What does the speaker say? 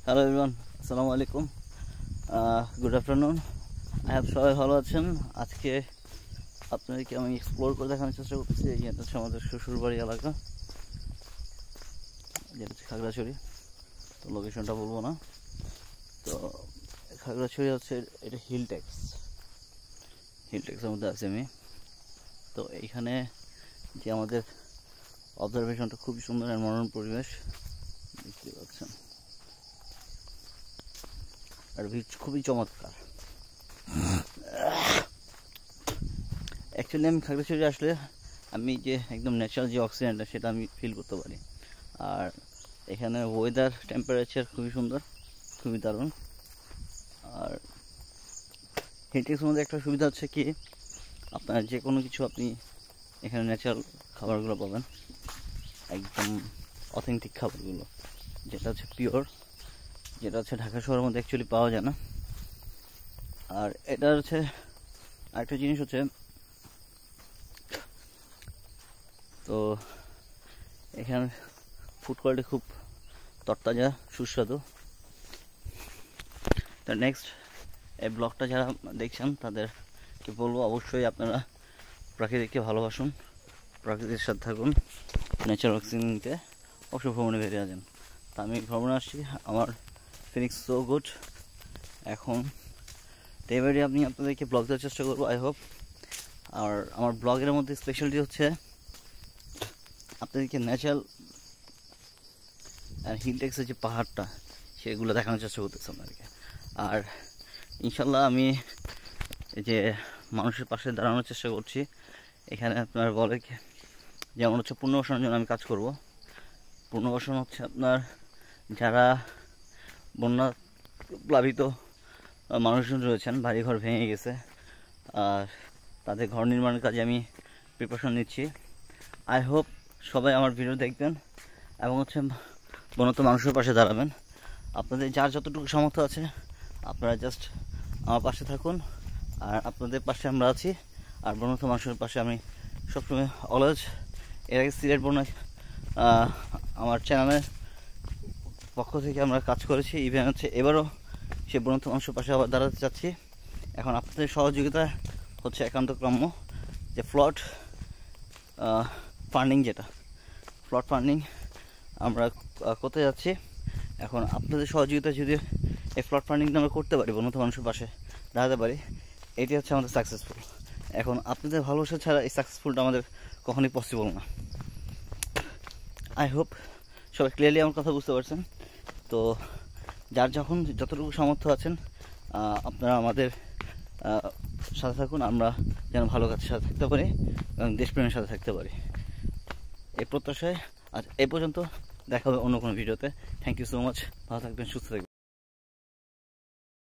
Hello everyone, আসসালামু আলাইকুম, good afternoon. I have সবাই ভালো আছেন। আজকে আপনাদেরকে আমি এক্সপ্লোর করে দেখানোর চেষ্টা করতেছি। এটা হচ্ছে আমাদের শ্বশুরবাড়ি এলাকা, যেটা হচ্ছে খাগড়াছড়ি। তো লোকেশনটা বলবো না। তো খাগড়াছড়ি হচ্ছে এটা হিল ট্যাক্সের মধ্যে আছি আমি। তো এইখানে যে আমাদের অবজারভেশনটা খুবই সুন্দর আর মনোরম পরিবেশ দেখতে পাচ্ছেন, আর খুবই চমৎকার। অ্যাকচুয়ালি আমি খাগড়াছড়ি আসলে আমি যে একদম ন্যাচারাল যে অক্সিজেনটা সেটা আমি ফিল করতে পারি। আর এখানে ওয়েদার টেম্পারেচার খুবই সুন্দর, খুবই দারুণ। আর হিলটেক্সের মধ্যে একটা সুবিধা হচ্ছে কি, আপনার যে কোনো কিছু আপনি এখানে ন্যাচারাল খাবারগুলো পাবেন, একদম অথেন্টিক খাবারগুলো, যেটা হচ্ছে পিওর, যেটা হচ্ছে ঢাকা শহরের মধ্যে অ্যাকচুয়ালি পাওয়া যায় না। আর এটা হচ্ছে আরেকটা জিনিস হচ্ছে, তো এখানে ফুড কোয়ালিটি খুব তরতাজা, সুস্বাদু। তো নেক্সট এই ব্লগটা যারা দেখছেন তাদেরকে বলবো, অবশ্যই আপনারা প্রাকৃতিককে ভালোবাসুন, প্রকৃতির সাথে থাকুন, ন্যাচারাল অক্সিজেন নিতে অবশ্যই ভ্রমণে বেরিয়ে যান। তা আমি ভ্রমণে আসছি, আমার ফিলিংস সো গুড। এখন এবারে আমি আপনাদেরকে ব্লগ দেওয়ার চেষ্টা করবো, আই হোপ। আর আমার ব্লগের মধ্যে স্পেশালিটি হচ্ছে আপনাদেরকে ন্যাচারাল আর হিল ট্যাক্সের যে পাহাড়টা সেগুলো দেখানোর চেষ্টা করতেছি আপনাদেরকে। আর ইনশাল্লাহ আমি যে মানুষের পাশে দাঁড়ানোর চেষ্টা করছি। এখানে আপনার বলে যেমন হচ্ছে পুনর্বাসনের জন্য আমি কাজ করব। পুনর্বাসন হচ্ছে আপনার যারা বন্যা প্লাবিত মানুষজন রয়েছেন, বাড়িঘর ভেঙে গেছে, আর তাদের ঘর নির্মাণের কাজে আমি প্রিপারেশন নিচ্ছি। আই হোপ সবাই আমার ভিডিও দেখবেন এবং হচ্ছে বনত মানুষের পাশে দাঁড়াবেন। আপনাদের যার যতটুকু সামর্থ্য আছে আপনারা জাস্ট আমার পাশে থাকুন, আর আপনাদের পাশে আমরা আছি। আর বনত মানুষের পাশে আমি সবসময় অলওয়েজ। এর আগে সিলেট বন্যা আমার চ্যানেলের পক্ষ থেকে আমরা কাজ করেছি, ইভেন হচ্ছে এবারও সে বনত মানুষের পাশে আবার দাঁড়াতে চাচ্ছি। এখন আপনাদের সহযোগিতা হচ্ছে একান্ত কাম্য। যে ফ্লড ফান্ডিং, যেটা ফ্লড ফান্ডিং আমরা করতে যাচ্ছি। এখন আপনাদের সহযোগিতা যদি এই ফ্লড ফান্ডিংটা আমরা করতে পারি, বনত মানুষের পাশে দাঁড়াতে পারি, এটি হচ্ছে আমাদের সাকসেসফুল। এখন আপনাদের ভালোবাসা ছাড়া এই সাকসেসফুলটা আমাদের কখনোই পসিবল না। আই হোপ সবাই ক্লিয়ারলি আমার কথা বুঝতে পারছেন। তো যার যখন যতটুকু সামর্থ্য আছেন আপনারা আমাদের সাথে থাকুন, আমরা যেন ভালো কাজের সাথে থাকতে পারি এবং দেশপ্রেমের সাথে থাকতে পারি, এই প্রত্যাশায় আজ এই পর্যন্ত। দেখা হবে অন্য কোনো ভিডিওতে। Thank you so much. ভালো থাকবেন, সুস্থ থাকবেন।